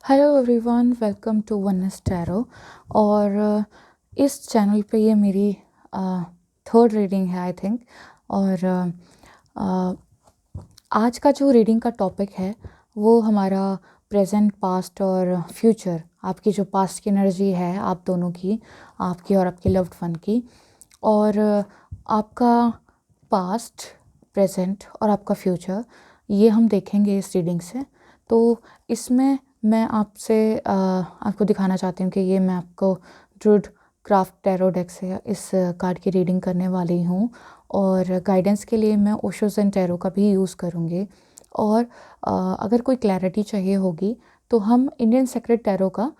Hello everyone, welcome to Oneness Tarot. और इस channel पे ये मेरी थर्ड रीडिंग है आई थिंक। और आज का जो रीडिंग का टॉपिक है वो हमारा प्रेजेंट, पास्ट और फ्यूचर, आपकी जो पास्ट की एनर्जी है आप दोनों की, आपकी और आपके लव्ड वन की, और आपका पास्ट, प्रेजेंट और आपका फ्यूचर, ये हम देखेंगे इस रीडिंग से। तो इसमें मैं आपको दिखाना चाहती हूँ कि ये मैं आपको ड्रूड क्राफ्ट टैरो डेक से इस कार्ड की रीडिंग करने वाली हूँ। और गाइडेंस के लिए मैं ओशो ज़ेन टैरो का भी यूज़ करूँगी। और अगर कोई क्लैरिटी चाहिए होगी तो हम इंडियन सेक्रेड टैरो का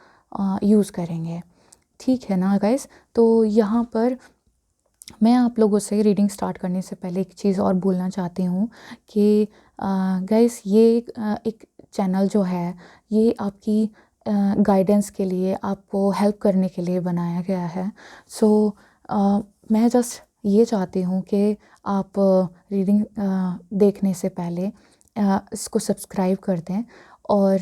यूज़ करेंगे। ठीक है ना गाइस? तो यहाँ पर मैं आप लोगों से रीडिंग स्टार्ट करने से पहले एक चीज़ और बोलना चाहती हूँ कि गाइस, ये एक चैनल जो है ये आपकी गाइडेंस के लिए, आपको हेल्प करने के लिए बनाया गया है। सो मैं जस्ट ये चाहती हूँ कि आप रीडिंग देखने से पहले इसको सब्सक्राइब कर दें, और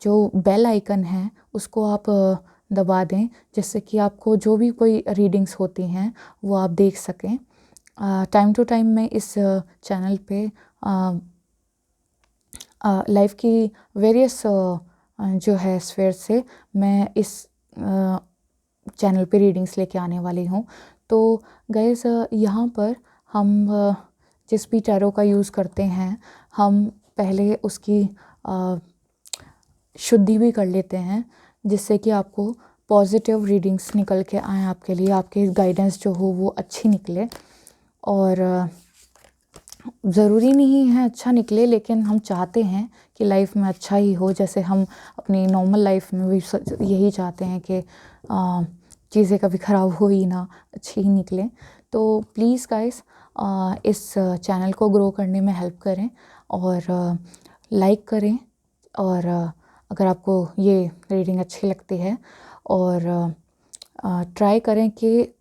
जो बेल आइकन है उसको आप दबा दें, जिससे कि आपको जो भी कोई रीडिंग्स होती हैं वो आप देख सकें। टाइम टू टाइम मैं इस चैनल पे लाइफ की वेरियस जो है स्फीयर से मैं इस चैनल पे रीडिंग्स लेके आने वाली हूँ। तो गाइस, यहाँ पर हम जिस भी टैरो का यूज़ करते हैं हम पहले उसकी शुद्धि भी कर लेते हैं, जिससे कि आपको पॉजिटिव रीडिंग्स निकल के आए आपके लिए, आपके गाइडेंस जो हो वो अच्छी निकले। और ज़रूरी नहीं है अच्छा निकले, लेकिन हम चाहते हैं कि लाइफ में अच्छा ही हो। जैसे हम अपनी नॉर्मल लाइफ में भी यही चाहते हैं कि चीज़ें कभी ख़राब हो ही ना, अच्छी ही निकले। तो प्लीज़ गाइस, इस चैनल को ग्रो करने में हेल्प करें और लाइक करें। और अगर आपको ये रीडिंग अच्छी लगती है, और ट्राई करें कि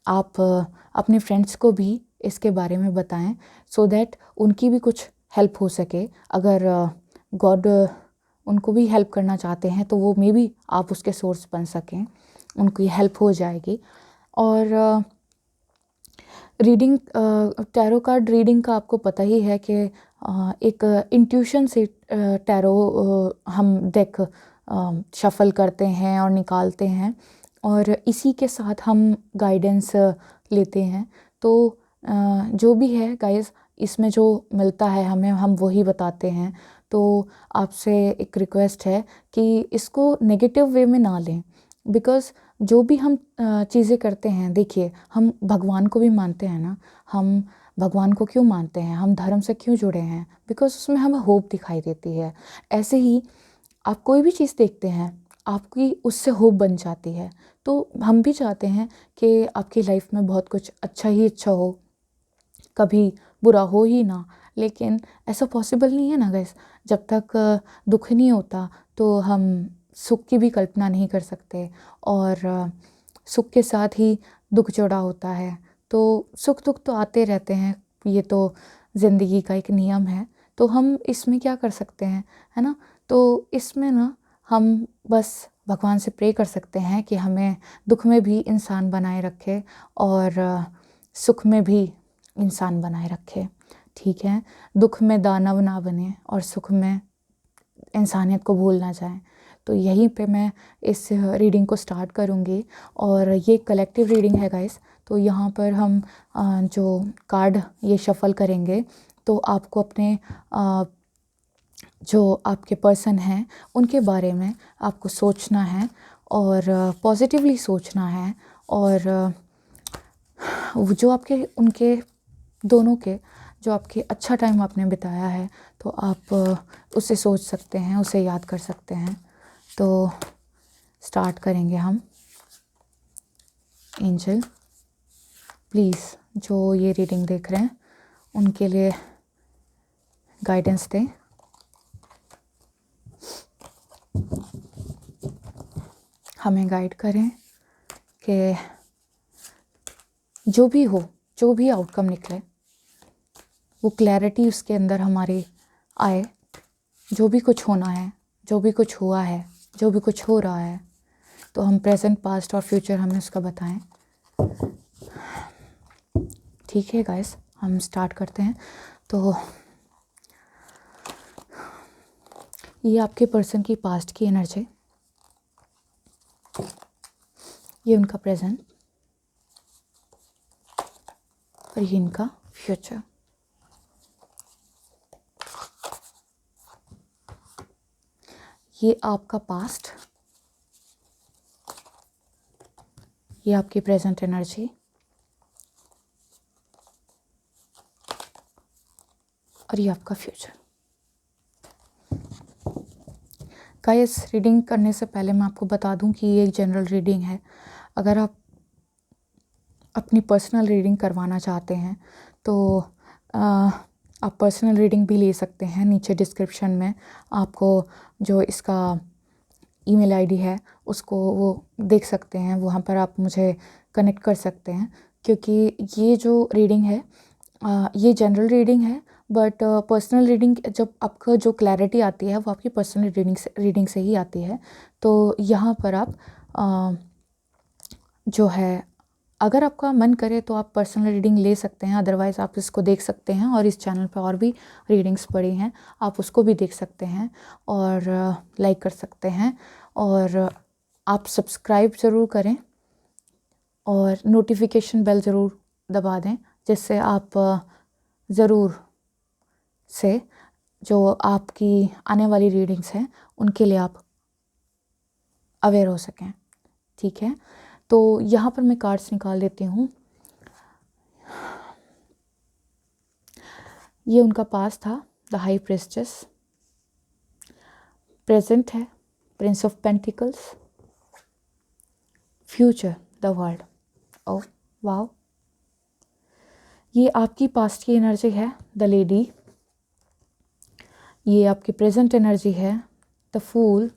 आप अपने फ्रेंड्स को भी इसके बारे में बताएं, सो दैट उनकी भी कुछ हेल्प हो सके। अगर गॉड उनको भी हेल्प करना चाहते हैं तो वो मे बी आप उसके सोर्स बन सकें, उनकी हेल्प हो जाएगी। और रीडिंग, टैरो कार्ड रीडिंग का आपको पता ही है कि एक इंट्यूशन से टैरो हम डेक शफल करते हैं और निकालते हैं, और इसी के साथ हम गाइडेंस लेते हैं। तो जो भी है गाइस, इसमें जो मिलता है हमें, हम वही बताते हैं। तो आपसे एक रिक्वेस्ट है कि इसको नेगेटिव वे में ना लें, बिकॉज़ जो भी हम चीज़ें करते हैं, देखिए हम भगवान को भी मानते हैं ना। हम भगवान को क्यों मानते हैं, हम धर्म से क्यों जुड़े हैं? बिकॉज़ उसमें हमें होप दिखाई देती है। ऐसे ही आप कोई भी चीज़ देखते हैं, आपकी उससे होप बन जाती है। तो हम भी चाहते हैं कि आपकी लाइफ में बहुत कुछ अच्छा ही अच्छा हो, कभी बुरा हो ही ना। लेकिन ऐसा पॉसिबल नहीं है ना गाइस। जब तक दुख नहीं होता तो हम सुख की भी कल्पना नहीं कर सकते, और सुख के साथ ही दुख जुड़ा होता है। तो सुख दुख तो आते रहते हैं, ये तो ज़िंदगी का एक नियम है। तो हम इसमें क्या कर सकते हैं, है ना? तो इसमें ना हम बस भगवान से प्रे कर सकते हैं कि हमें दुख में भी इंसान बनाए रखे, और सुख में भी इंसान बनाए रखे। ठीक है? दुख में दानव ना बने और सुख में इंसानियत को भूल ना जाए। तो यहीं पे मैं इस रीडिंग को स्टार्ट करूँगी। और ये कलेक्टिव रीडिंग है गाइस। तो यहाँ पर हम जो कार्ड ये शफल करेंगे, तो आपको अपने जो आपके पर्सन हैं उनके बारे में आपको सोचना है, और पॉजिटिवली सोचना है। और जो आपके, उनके दोनों के, जो आपके अच्छा टाइम आपने बिताया है, तो आप उसे सोच सकते हैं, उसे याद कर सकते हैं। तो स्टार्ट करेंगे हम। एंजल, प्लीज़ जो ये रीडिंग देख रहे हैं उनके लिए गाइडेंस दें। हमें गाइड करें कि जो भी हो, जो भी आउटकम निकले, वो क्लैरिटी उसके अंदर हमारी आए। जो भी कुछ होना है जो भी कुछ हुआ है, जो भी कुछ हो रहा है, तो हम प्रेजेंट, पास्ट और फ्यूचर हमें उसका बताएं। ठीक है गाइस, हम स्टार्ट करते हैं। तो ये आपके पर्सन की पास्ट की एनर्जी, ये उनका प्रेजेंट और ये इनका फ्यूचर। ये आपका पास्ट, ये आपकी प्रेजेंट एनर्जी और ये आपका फ्यूचर। गाइस, रीडिंग करने से पहले मैं आपको बता दूं कि ये एक जनरल रीडिंग है। अगर आप अपनी पर्सनल रीडिंग करवाना चाहते हैं तो आप पर्सनल रीडिंग भी ले सकते हैं। नीचे डिस्क्रिप्शन में आपको जो इसका ईमेल आईडी है उसको वो देख सकते हैं, वहाँ पर आप मुझे कनेक्ट कर सकते हैं। क्योंकि ये जो रीडिंग है ये जनरल रीडिंग है, बट पर्सनल रीडिंग जब आपका जो क्लैरिटी आती है वो आपकी पर्सनल रीडिंग से ही आती है। तो यहाँ पर आप जो है, अगर आपका मन करे तो आप पर्सनल रीडिंग ले सकते हैं, अदरवाइज़ आप इसको देख सकते हैं। और इस चैनल पर और भी रीडिंग्स पड़ी हैं, आप उसको भी देख सकते हैं और लाइक कर सकते हैं। और आप सब्सक्राइब ज़रूर करें और नोटिफिकेशन बेल ज़रूर दबा दें, जिससे आप ज़रूर से जो आपकी आने वाली रीडिंग्स हैं उनके लिए आप अवेयर हो सकें। ठीक है, तो यहाँ पर मैं कार्ड्स निकाल देती हूँ। ये उनका पास था, द हाई प्रिस्टेस। प्रेजेंट है, Prince of pentacles. Future, the world. Oh wow, ये आपकी पास्ट की एनर्जी है, द लेडी। ये आपकी प्रेजेंट एनर्जी है, द फूल।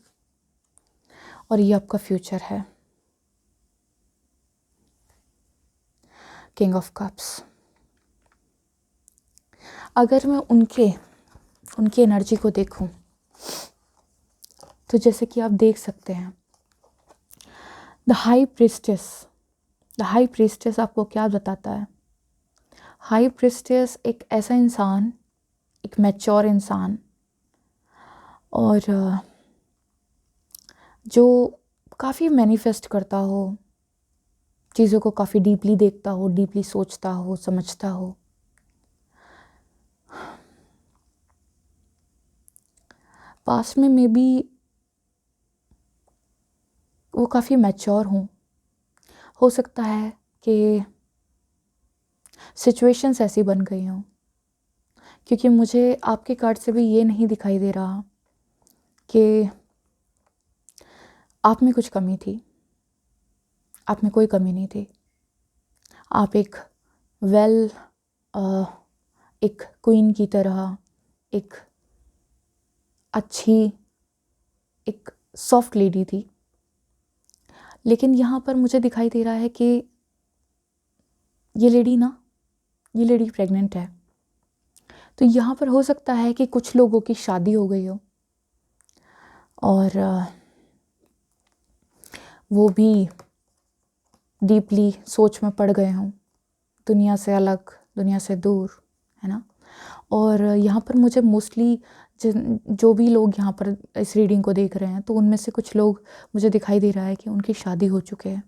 और ये आपका फ्यूचर है, किंग ऑफ कप्स। अगर मैं उनकी एनर्जी को देखूं तो जैसे कि आप देख सकते हैं, the high priestess. The high priestess आपको क्या बताता है? हाई प्रिस्टेस एक ऐसा इंसान, एक मैच्योर इंसान, और जो काफ़ी मैनिफेस्ट करता हो, चीज़ों को काफ़ी डीपली देखता हो, डीपली सोचता हो, समझता हो। पास्ट में मे बी वो काफ़ी मैच्योर हों। हो सकता है कि सिचुएशंस ऐसी बन गई हों, क्योंकि मुझे आपके कार्ड से भी ये नहीं दिखाई दे रहा कि आप में कुछ कमी थी। आप में कोई कमी नहीं थी। आप एक एक क्वीन की तरह, एक अच्छी, एक सॉफ्ट लेडी थी। लेकिन यहाँ पर मुझे दिखाई दे रहा है कि ये लेडी प्रेग्नेंट है। तो यहाँ पर हो सकता है कि कुछ लोगों की शादी हो गई हो और वो भी डीपली सोच में पड़ गए हों, दुनिया से अलग, दुनिया से दूर, है ना। और यहाँ पर मुझे मोस्टली जो भी लोग यहाँ पर इस रीडिंग को देख रहे हैं, तो उनमें से कुछ लोग मुझे दिखाई दे रहा है कि उनकी शादी हो चुके हैं।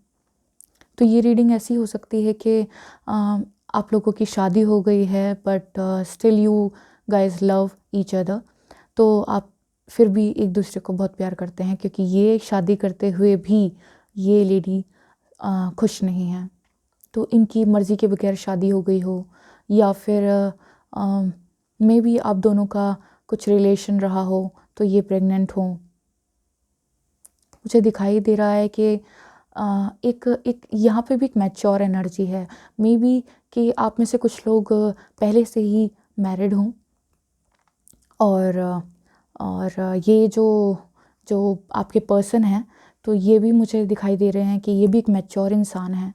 तो ये रीडिंग ऐसी हो सकती है कि आप लोगों की शादी हो गई है, but still you guys love each other. तो आप फिर भी एक दूसरे को बहुत प्यार करते हैं, क्योंकि ये शादी करते हुए भी ये लेडी खुश नहीं है। तो इनकी मर्ज़ी के बगैर शादी हो गई हो, या फिर मे बी आप दोनों का कुछ रिलेशन रहा हो तो ये प्रेग्नेंट हो। मुझे दिखाई दे रहा है कि एक यहाँ पे भी एक मैच्योर एनर्जी है। मे बी कि आप में से कुछ लोग पहले से ही मैरिड हों, और ये जो आपके पर्सन हैं, तो ये भी मुझे दिखाई दे रहे हैं कि ये भी एक मैच्योर इंसान है,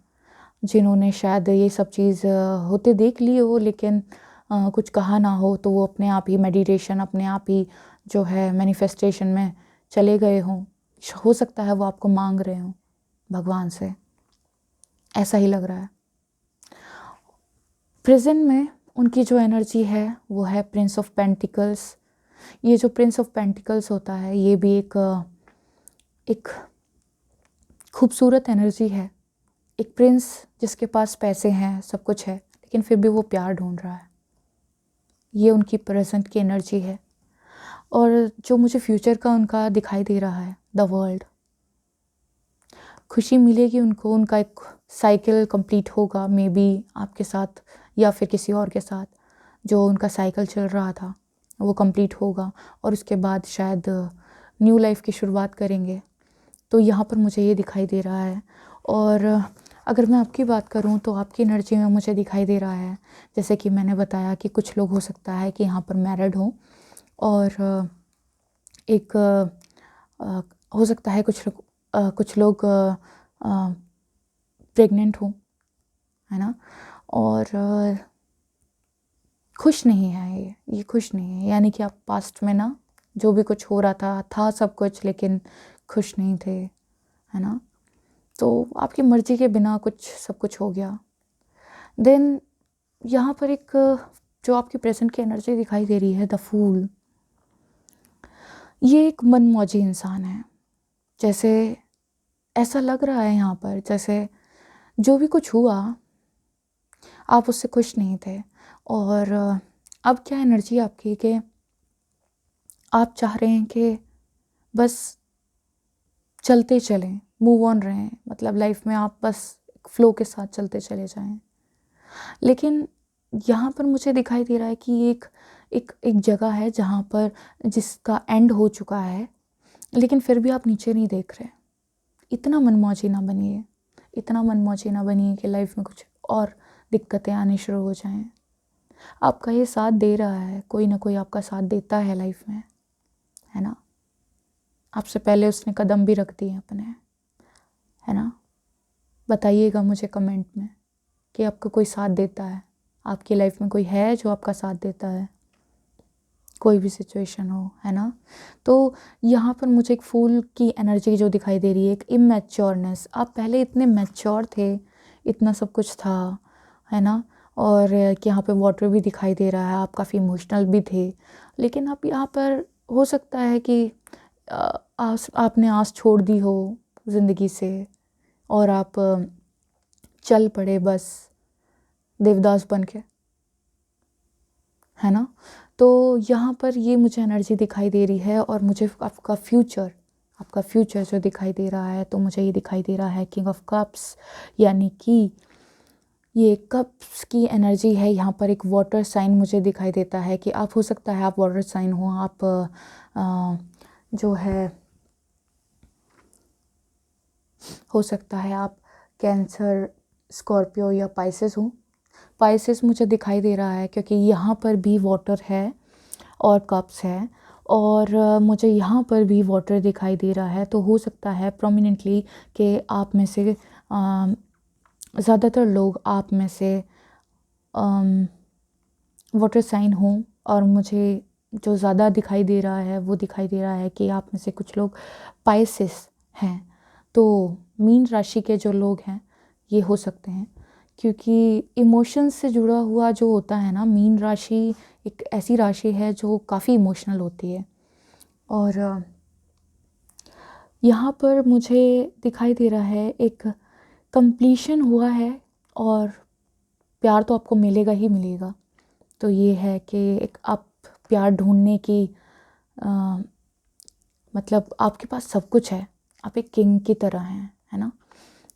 जिन्होंने शायद ये सब चीज़ होते देख लिए हो, लेकिन कुछ कहा ना हो, तो वो अपने आप ही मेडिटेशन, अपने आप ही जो है मैनिफेस्टेशन में चले गए हों, हो सकता है वो आपको मांग रहे हों भगवान से, ऐसा ही लग रहा है। प्रेजेंट में उनकी जो एनर्जी है वो है प्रिंस ऑफ पेंटिकल्स। ये जो प्रिंस ऑफ पेंटिकल्स होता है ये भी एक खूबसूरत एनर्जी है। एक प्रिंस जिसके पास पैसे हैं, सब कुछ है, लेकिन फिर भी वो प्यार ढूंढ रहा है। ये उनकी प्रेजेंट की एनर्जी है। और जो मुझे फ्यूचर का उनका दिखाई दे रहा है, द वर्ल्ड, खुशी मिलेगी उनको, उनका एक साइकिल कंप्लीट होगा, मे बी आपके साथ या फिर किसी और के साथ। जो उनका साइकिल चल रहा था वो कंप्लीट होगा और उसके बाद शायद न्यू लाइफ की शुरुआत करेंगे। तो यहाँ पर मुझे ये दिखाई दे रहा है। और अगर मैं आपकी बात करूँ तो आपकी एनर्जी में मुझे दिखाई दे रहा है, जैसे कि मैंने बताया कि कुछ लोग हो सकता है कि यहाँ पर मैरिड हों और एक हो सकता है कुछ लोग प्रेग्नेंट हों, है ना। और खुश नहीं है, ये खुश नहीं है, यानी कि आप पास्ट में ना जो भी कुछ हो रहा था सब कुछ, लेकिन खुश नहीं थे, है ना। तो आपकी मर्ज़ी के बिना सब कुछ हो गया। देन यहाँ पर एक जो आपकी प्रेजेंट की एनर्जी दिखाई दे रही है, द फूल, ये एक मनमौजी इंसान है। जैसे ऐसा लग रहा है यहाँ पर जैसे जो भी कुछ हुआ आप उससे खुश नहीं थे। और अब क्या एनर्जी आपकी कि आप चाह रहे हैं कि बस चलते चलें, मूव ऑन रहें, मतलब लाइफ में आप बस फ्लो के साथ चलते चले जाएं। लेकिन यहाँ पर मुझे दिखाई दे रहा है कि एक एक एक जगह है जहाँ पर जिसका एंड हो चुका है, लेकिन फिर भी आप नीचे नहीं देख रहे। इतना मनमौजी ना बनिए, इतना मनमौजी ना बनिए कि लाइफ में कुछ और दिक्कतें आनी शुरू हो जाएं। आपका ये साथ दे रहा है, कोई ना कोई आपका साथ देता है लाइफ में, है ना। आपसे पहले उसने कदम भी रख दिए अपने, है ना। बताइएगा मुझे कमेंट में कि आपका कोई साथ देता है, आपकी लाइफ में कोई है जो आपका साथ देता है, कोई भी सिचुएशन हो, है ना। तो यहाँ पर मुझे एक फूल की एनर्जी जो दिखाई दे रही है, एक इमेच्योरनेस। आप पहले इतने मैच्योर थे, इतना सब कुछ था, है ना। और यहाँ पे वाटर भी दिखाई दे रहा है, आप काफ़ी इमोशनल भी थे, लेकिन आप यहाँ पर हो सकता है कि आपने आस छोड़ दी हो ज़िंदगी से और आप चल पड़े बस देवदास बन के, है ना। तो यहाँ पर ये मुझे एनर्जी दिखाई दे रही है। और मुझे आपका फ्यूचर जो दिखाई दे रहा है, तो मुझे ये दिखाई दे रहा है किंग ऑफ कप्स, यानी कि ये कप्स की एनर्जी है। यहाँ पर एक वाटर साइन मुझे दिखाई देता है कि आप हो सकता है आप वाटर साइन हो, आप जो है हो सकता है आप कैंसर, स्कॉर्पियो या पाइसेस हो। पाइसेस मुझे दिखाई दे रहा है क्योंकि यहाँ पर भी वाटर है और कप्स है, और मुझे यहाँ पर भी वाटर दिखाई दे रहा है। तो हो सकता है प्रोमिनेंटली कि आप में से ज़्यादातर लोग आप में से वाटर साइन हों। और मुझे जो ज़्यादा दिखाई दे रहा है वो दिखाई दे रहा है कि आप में से कुछ लोग पाइसेस हैं। तो मीन राशि के जो लोग हैं ये हो सकते हैं, क्योंकि इमोशंस से जुड़ा हुआ जो होता है ना, मीन राशि एक ऐसी राशि है जो काफ़ी इमोशनल होती है। और यहाँ पर मुझे दिखाई दे रहा है एक कंप्लीशन हुआ है और प्यार तो आपको मिलेगा ही मिलेगा। तो ये है कि एक आप प्यार ढूंढने की मतलब आपके पास सब कुछ है, आप एक किंग की तरह हैं, है ना।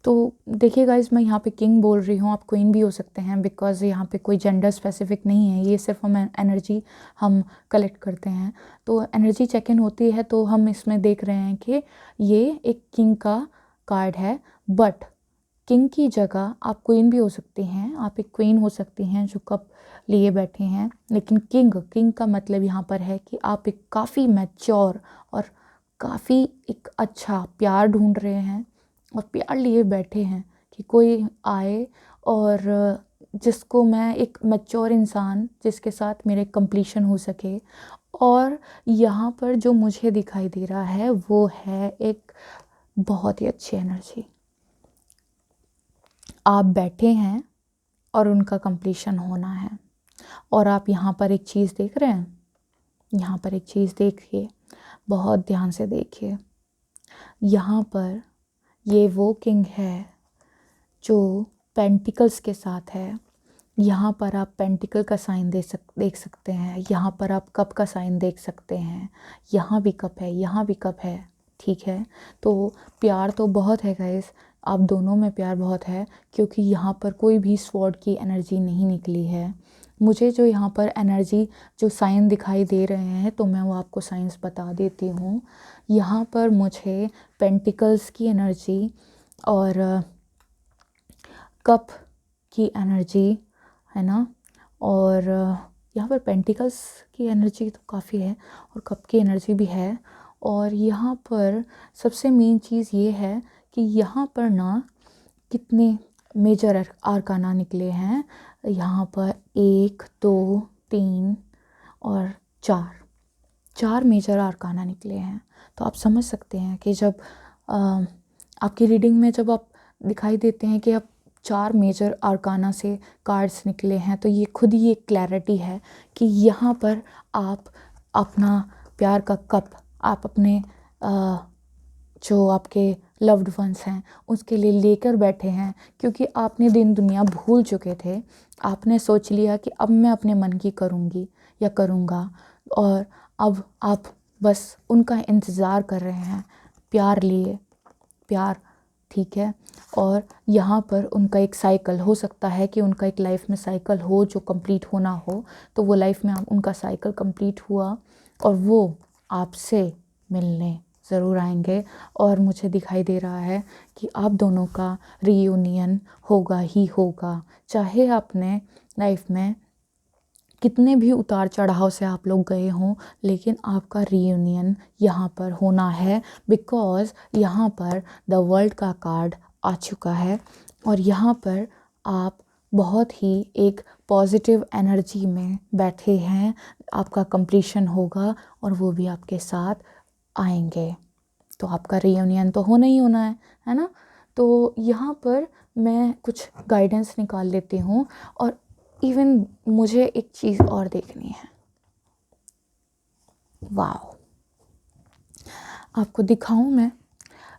तो देखिए गाइस, मैं यहाँ पे किंग बोल रही हूँ, आप क्वीन भी हो सकते हैं, बिकॉज़ यहाँ पे कोई जेंडर स्पेसिफिक नहीं है, ये सिर्फ हम एनर्जी हम कलेक्ट करते हैं। तो एनर्जी चेक इन होती है तो हम इसमें देख रहे हैं कि ये एक किंग का कार्ड है। बट किंग की जगह आप क्वीन भी हो सकती हैं, आप एक क्वीन हो सकती हैं जो कप लिए बैठे हैं। लेकिन किंग का मतलब यहाँ पर है कि आप एक काफ़ी मैच्योर और काफ़ी एक अच्छा प्यार ढूंढ रहे हैं और प्यार लिए बैठे हैं कि कोई आए और जिसको मैं एक मैच्योर इंसान जिसके साथ मेरे कंप्लीशन हो सके। और यहाँ पर जो मुझे दिखाई दे रहा है वो है एक बहुत ही अच्छी एनर्जी। आप बैठे हैं और उनका कंप्लीशन होना है। और आप यहाँ पर एक चीज़ देख रहे हैं, यहाँ पर एक चीज़ देखिए, बहुत ध्यान से देखिए। यहाँ पर ये वो किंग है जो पेंटिकल्स के साथ है। यहाँ पर आप पेंटिकल का साइन देख सकते हैं। यहाँ पर आप कप का साइन देख सकते हैं। यहाँ भी कप है, यहाँ भी कप है। ठीक है, तो प्यार तो बहुत है गाइस, आप दोनों में प्यार बहुत है, क्योंकि यहाँ पर कोई भी स्वॉर्ड की एनर्जी नहीं निकली है। मुझे जो यहाँ पर एनर्जी जो साइन दिखाई दे रहे हैं, तो मैं वो आपको साइंस बता देती हूँ। यहाँ पर मुझे पेंटिकल्स की एनर्जी और कप की एनर्जी है ना, और यहाँ पर पेंटिकल्स की एनर्जी तो काफ़ी है और कप की एनर्जी भी है। और यहाँ पर सबसे मेन चीज़ ये है कि यहाँ पर ना कितने मेजर आर्काना निकले हैं। यहाँ पर 1 2 3 और 4 मेजर आर्काना निकले हैं। तो आप समझ सकते हैं कि जब आपकी रीडिंग में जब आप दिखाई देते हैं कि आप 4 मेजर आर्काना से कार्ड्स निकले हैं, तो ये खुद ही एक क्लैरिटी है कि यहाँ पर आप अपना प्यार का कप आप अपने जो आपके लव्ड वंस हैं उसके लिए लेकर बैठे हैं, क्योंकि आपने दिन दुनिया भूल चुके थे। आपने सोच लिया कि अब मैं अपने मन की करूँगी या करूँगा, और अब आप बस उनका इंतज़ार कर रहे हैं प्यार लिए, प्यार। ठीक है, और यहाँ पर उनका एक साइकिल हो सकता है कि उनका एक लाइफ में साइकिल हो जो कंप्लीट होना हो, तो वो लाइफ में उनका साइकिल कंप्लीट हुआ और वो आपसे मिलने ज़रूर आएंगे। और मुझे दिखाई दे रहा है कि आप दोनों का रीयूनियन होगा ही होगा, चाहे आपने लाइफ में कितने भी उतार चढ़ाव से आप लोग गए हों, लेकिन आपका रीयूनियन यहाँ पर होना है, बिकॉज़ यहाँ पर द वर्ल्ड का कार्ड आ चुका है और यहाँ पर आप बहुत ही एक पॉजिटिव एनर्जी में बैठे हैं। आपका कंप्लीशन होगा और वो भी आपके साथ आएंगे, तो आपका रीयूनियन तो होना ही होना है ना। तो यहाँ पर मैं कुछ गाइडेंस निकाल लेती हूँ, और इवन मुझे एक चीज़ और देखनी है। वाओ, आपको दिखाऊं मैं,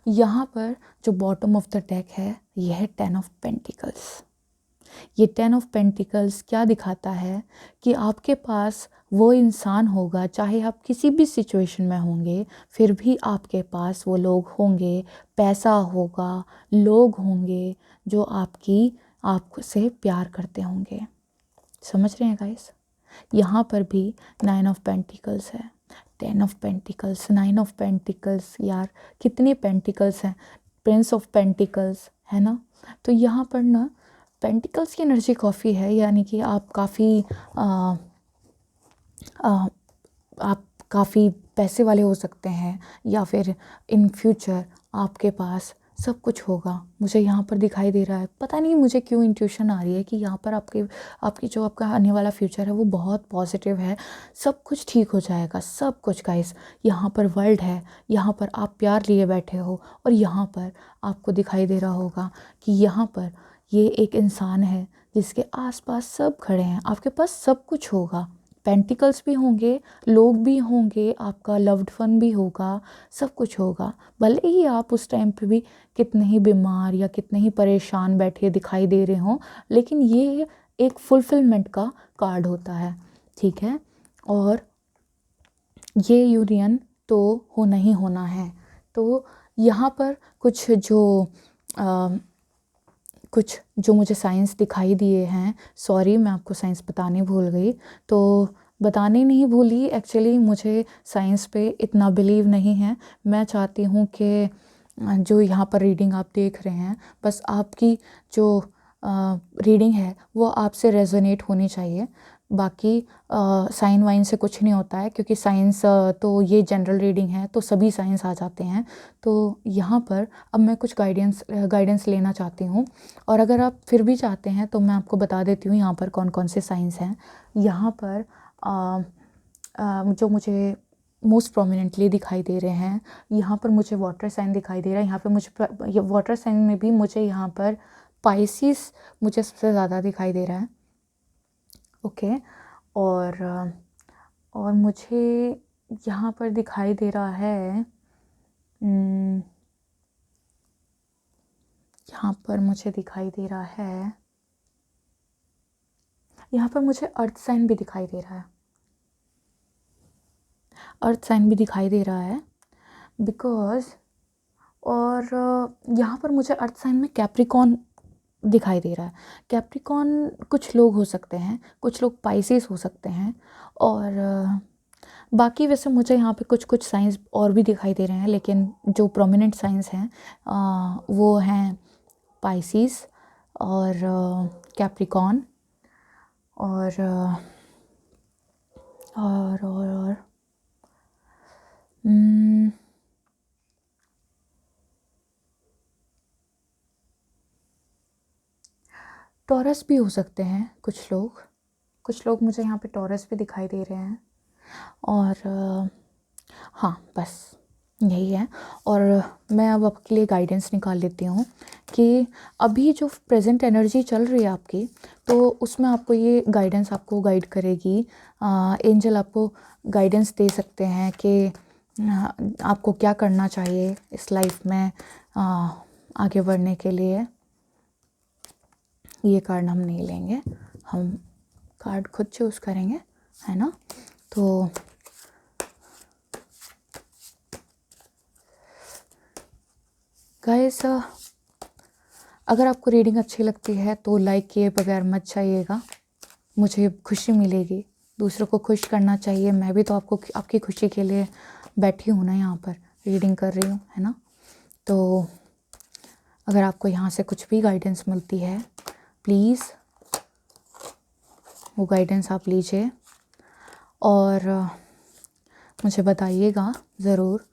यहाँ पर जो बॉटम ऑफ द डेक है ये है 10 ऑफ पेंटिकल्स। ये 10 ऑफ पेंटिकल्स क्या दिखाता है कि आपके पास वो इंसान होगा, चाहे आप किसी भी सिचुएशन में होंगे फिर भी आपके पास वो लोग होंगे, पैसा होगा, लोग होंगे जो आपसे प्यार करते होंगे। समझ रहे हैं गाइस? यहाँ पर भी 9 ऑफ पेंटिकल्स है, 10 ऑफ पेंटिकल्स, 9 ऑफ पेंटिकल्स। यार कितने पेंटिकल्स हैं, प्रिंस ऑफ पेंटिकल्स है ना। तो यहाँ पर ना पेंटिकल्स की एनर्जी काफ़ी है, यानी कि आप काफ़ी पैसे वाले हो सकते हैं, या फिर इन फ्यूचर आपके पास सब कुछ होगा। मुझे यहाँ पर दिखाई दे रहा है, पता नहीं मुझे क्यों इंट्यूशन आ रही है कि यहाँ पर आपकी जो आपका आने वाला फ्यूचर है वो बहुत पॉजिटिव है, सब कुछ ठीक हो जाएगा, सब कुछ गाइस। यहाँ पर वर्ल्ड है, यहाँ पर आप प्यार लिए बैठे हो, और यहाँ पर आपको दिखाई दे रहा होगा कि यहाँ पर ये एक इंसान है जिसके आसपास सब खड़े हैं, आपके पास सब कुछ होगा, पेंटिकल्स भी होंगे, लोग भी होंगे, आपका लव्ड वन भी होगा, सब कुछ होगा। भले ही आप उस टाइम पे भी कितने ही बीमार या कितने ही परेशान बैठे दिखाई दे रहे हों, लेकिन ये एक फुलफिलमेंट का कार्ड होता है। ठीक है, और ये यूनियन तो होना ही होना है। तो यहाँ पर कुछ जो मुझे साइंस दिखाई दिए हैं, सॉरी मैं आपको साइंस बताने भूल गई, तो बताने नहीं भूली, एक्चुअली मुझे साइंस पे इतना बिलीव नहीं है। मैं चाहती हूँ कि जो यहाँ पर रीडिंग आप देख रहे हैं, बस आपकी जो रीडिंग है वो आपसे रेजोनेट होनी चाहिए। बाकी साइन वाइन से कुछ नहीं होता है, क्योंकि साइंस तो ये जनरल रीडिंग है तो सभी साइंस आ जाते हैं। तो यहाँ पर अब मैं कुछ गाइडेंस लेना चाहती हूँ, और अगर आप फिर भी चाहते हैं तो मैं आपको बता देती हूँ यहाँ पर कौन कौन से साइंस हैं। यहाँ पर जो मुझे मोस्ट प्रोमिनेंटली दिखाई दे रहे हैं, यहाँ पर मुझे वाटर साइन दिखाई दे रहा है, यहाँ पे मुझे वाटर साइन में भी मुझे यहाँ पर पाइसिस मुझे सबसे ज़्यादा दिखाई दे रहा है। ओके, और मुझे यहाँ पर दिखाई दे रहा है, यहाँ पर मुझे दिखाई दे रहा है, यहाँ पर मुझे अर्थ साइन भी दिखाई दे रहा है, अर्थ साइन भी दिखाई दे रहा है बिकॉज़, और यहाँ पर मुझे अर्थ साइन में कैप्रिकॉन दिखाई दे रहा है। कैप्रिकॉन कुछ लोग हो सकते हैं, कुछ लोग पाइसेस हो सकते हैं, और बाकी वैसे मुझे यहाँ पे कुछ कुछ साइंस और भी दिखाई दे रहे हैं, लेकिन जो प्रोमिनेंट साइंस हैं वो हैं पाइसेस और कैप्रिकॉन और टॉरस भी हो सकते हैं कुछ लोग मुझे यहाँ पे टॉरस भी दिखाई दे रहे हैं। और हाँ, बस यही है। और मैं अब आपके लिए गाइडेंस निकाल लेती हूँ कि अभी जो प्रेजेंट एनर्जी चल रही है आपकी, तो उसमें आपको ये गाइडेंस आपको गाइड करेगी। एंजल आपको गाइडेंस दे सकते हैं कि आपको क्या करना चाहिए इस लाइफ में आगे बढ़ने के लिए। ये कार्ड हम नहीं लेंगे, हम कार्ड खुद चूज़ करेंगे, है ना। तो गाइस, अगर आपको रीडिंग अच्छी लगती है तो लाइक किए बगैर मत जाइएगा, मुझे खुशी मिलेगी। दूसरों को खुश करना चाहिए, मैं भी तो आपकी खुशी के लिए बैठी हूँ ना, यहाँ पर रीडिंग कर रही हूँ, है ना। तो अगर आपको यहाँ से कुछ भी गाइडेंस मिलती है, प्लीज़ वो गाइडेंस आप लीजिए और मुझे बताइएगा ज़रूर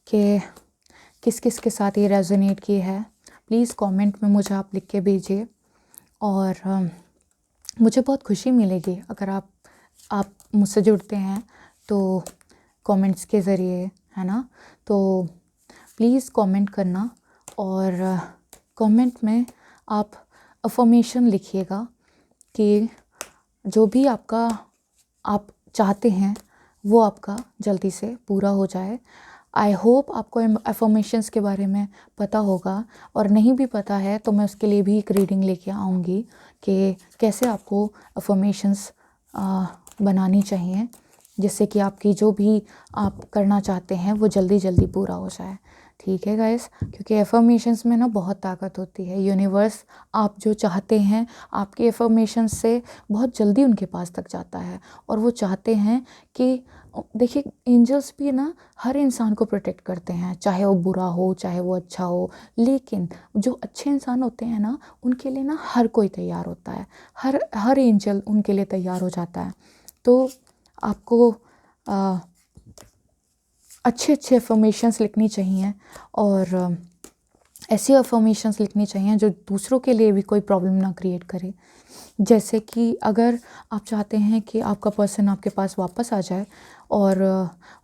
कि किस किस के साथ ये रेजोनेट की है। प्लीज़ कमेंट में मुझे आप लिख के भेजिए, और मुझे बहुत खुशी मिलेगी अगर आप मुझसे जुड़ते हैं तो कमेंट्स के ज़रिए, है ना। तो प्लीज़ कमेंट करना, और कमेंट में आप अफर्मेशन लिखिएगा कि जो भी आप चाहते हैं वो आपका जल्दी से पूरा हो जाए। आई होप आपको अफर्मेशंस के बारे में पता होगा, और नहीं भी पता है तो मैं उसके लिए भी एक रीडिंग लेके आऊँगी कि कैसे आपको अफर्मेशंस बनानी चाहिए, जिससे कि आपकी जो भी आप करना चाहते हैं वो जल्दी जल्दी पूरा हो जाए। ठीक है गाइस, क्योंकि एफर्मेशंस में ना बहुत ताकत होती है। यूनिवर्स आप जो चाहते हैं आपके एफर्मेशंस से बहुत जल्दी उनके पास तक जाता है, और वो चाहते हैं कि, देखिए, एंजल्स भी ना हर इंसान को प्रोटेक्ट करते हैं, चाहे वो बुरा हो चाहे वो अच्छा हो। लेकिन जो अच्छे इंसान होते हैं ना, उनके लिए ना हर कोई तैयार होता है, हर एंजल उनके लिए तैयार हो जाता है। तो आपको अच्छे अच्छे अफर्मेशंस लिखनी चाहिए, और ऐसी अफर्मेशंस लिखनी चाहिए जो दूसरों के लिए भी कोई प्रॉब्लम ना क्रिएट करे। जैसे कि अगर आप चाहते हैं कि आपका पर्सन आपके पास वापस आ जाए, और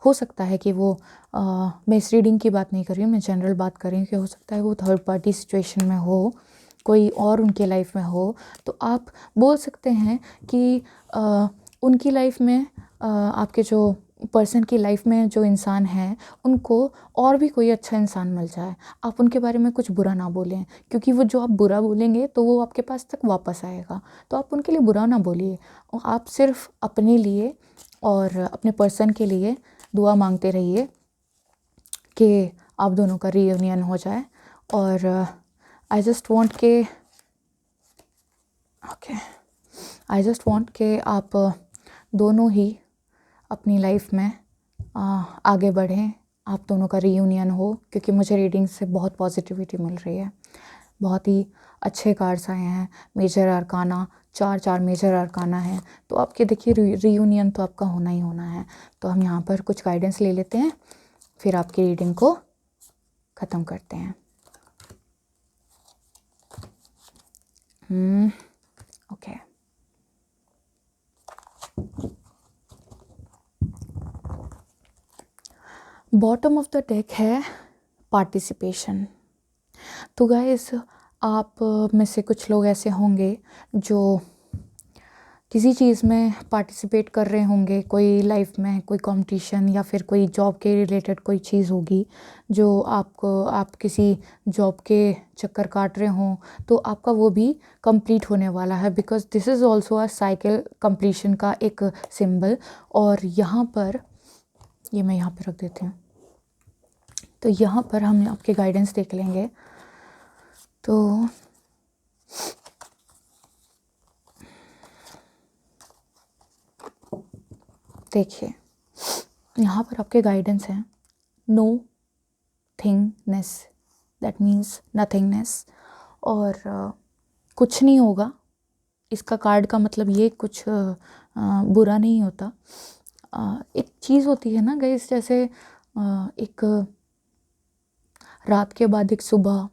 हो सकता है कि वो मैं इस रीडिंग की बात नहीं कर रही हूँ, मैं जनरल बात कर रही हूँ कि हो सकता है वो थर्ड पार्टी सिचुएशन में हो, कोई और उनके लाइफ में हो, तो आप बोल सकते हैं कि उनकी लाइफ में आपके जो पर्सन की लाइफ में जो इंसान है उनको और भी कोई अच्छा इंसान मिल जाए। आप उनके बारे में कुछ बुरा ना बोलें, क्योंकि वो जो आप बुरा बोलेंगे तो वो आपके पास तक वापस आएगा। तो आप उनके लिए बुरा ना बोलिए, आप सिर्फ अपने लिए और अपने पर्सन के लिए दुआ मांगते रहिए कि आप दोनों का रीयूनियन हो जाए। और आई जस्ट वांट कि आप दोनों ही अपनी लाइफ में आगे बढ़ें, आप दोनों का रीयूनियन हो, क्योंकि मुझे रीडिंग से बहुत पॉजिटिविटी मिल रही है। बहुत ही अच्छे कार्ड्स आए हैं, मेजर अरकाना, चार मेजर अरकाना हैं। तो आपके देखिए रीयूनियन तो आपका होना ही होना है। तो हम यहाँ पर कुछ गाइडेंस ले लेते हैं, फिर आपकी रीडिंग को ख़त्म करते हैं। Okay, bottom of the deck है पार्टिसिपेशन। तो गाइस, आप में से कुछ लोग ऐसे होंगे जो किसी चीज़ में पार्टिसिपेट कर रहे होंगे, कोई लाइफ में कोई कंपटीशन या फिर कोई जॉब के रिलेटेड कोई चीज़ होगी जो आप किसी जॉब के चक्कर काट रहे हों, तो आपका वो भी कंप्लीट होने वाला है, because this is also a cycle completion का एक सिंबल। और यहाँ पर ये मैं यहाँ पे रख देती हूँ। तो यहाँ पर हम आपके गाइडेंस देख लेंगे। तो देखिए, यहाँ पर आपके गाइडेंस हैं, नो थिंगनेस, दैट मीन्स नथिंगनेस। और कुछ नहीं होगा, इसका कार्ड का मतलब ये कुछ बुरा नहीं होता। एक चीज़ होती है ना गाइस, जैसे एक रात के बाद एक सुबह,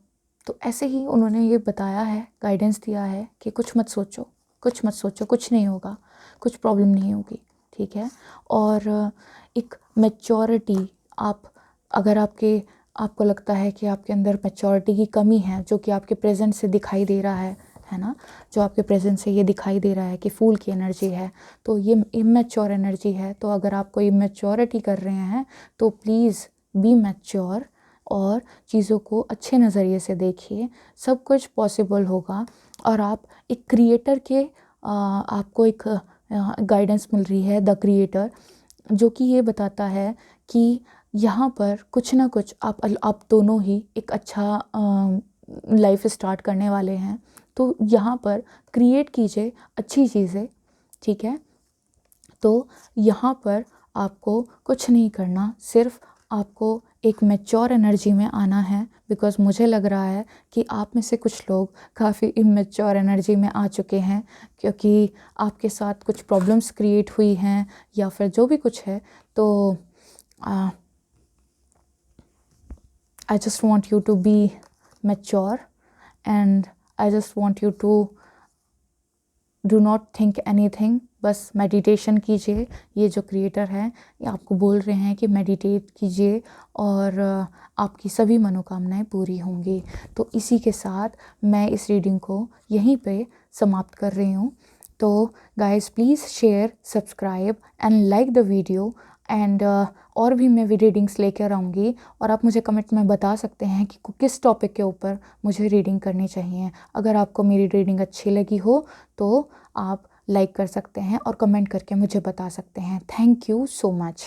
तो ऐसे ही उन्होंने ये बताया है, गाइडेंस दिया है कि कुछ मत सोचो, कुछ मत सोचो, कुछ नहीं होगा, कुछ प्रॉब्लम नहीं होगी, ठीक है। और एक मैच्योरिटी, आप अगर आपको लगता है कि आपके अंदर मैच्योरिटी की कमी है, जो कि आपके प्रेजेंट से दिखाई दे रहा है ना, जो आपके प्रेजेंट से ये दिखाई दे रहा है कि फूल की एनर्जी है, तो ये इमेच्योर एनर्जी है। तो अगर आप कोई इमेच्योरिटी कर रहे हैं तो प्लीज़ बी मैच्योर और चीज़ों को अच्छे नज़रिए से देखिए, सब कुछ पॉसिबल होगा। और आप एक क्रिएटर के आपको एक गाइडेंस मिल रही है, द क्रिएटर, जो कि ये बताता है कि यहाँ पर कुछ ना कुछ आप दोनों ही एक अच्छा लाइफ स्टार्ट करने वाले हैं। तो यहाँ पर क्रिएट कीजिए अच्छी चीज़ें, ठीक है। तो यहाँ पर आपको कुछ नहीं करना, सिर्फ आपको एक मैच्योर एनर्जी में आना है, बिकॉज़ मुझे लग रहा है कि आप में से कुछ लोग काफ़ी इमेच्योर एनर्जी में आ चुके हैं, क्योंकि आपके साथ कुछ प्रॉब्लम्स क्रिएट हुई हैं या फिर जो भी कुछ है। तो I just want you to be mature, and I just want you to do not think anything, बस मेडिटेशन कीजिए। ये जो क्रिएटर हैं ये आपको बोल रहे हैं कि मेडिटेट कीजिए और आपकी सभी मनोकामनाएं पूरी होंगी। तो इसी के साथ मैं इस रीडिंग को यहीं पे समाप्त कर रही हूँ। तो guys, please share, subscribe and like the video, and और भी मैं रीडिंग्स लेकर आऊँगी, और आप मुझे कमेंट में बता सकते हैं कि किस टॉपिक के ऊपर मुझे रीडिंग करनी चाहिए। अगर आपको मेरी रीडिंग अच्छी लगी हो तो आप लाइक कर सकते हैं और कमेंट करके मुझे बता सकते हैं। Thank you so much.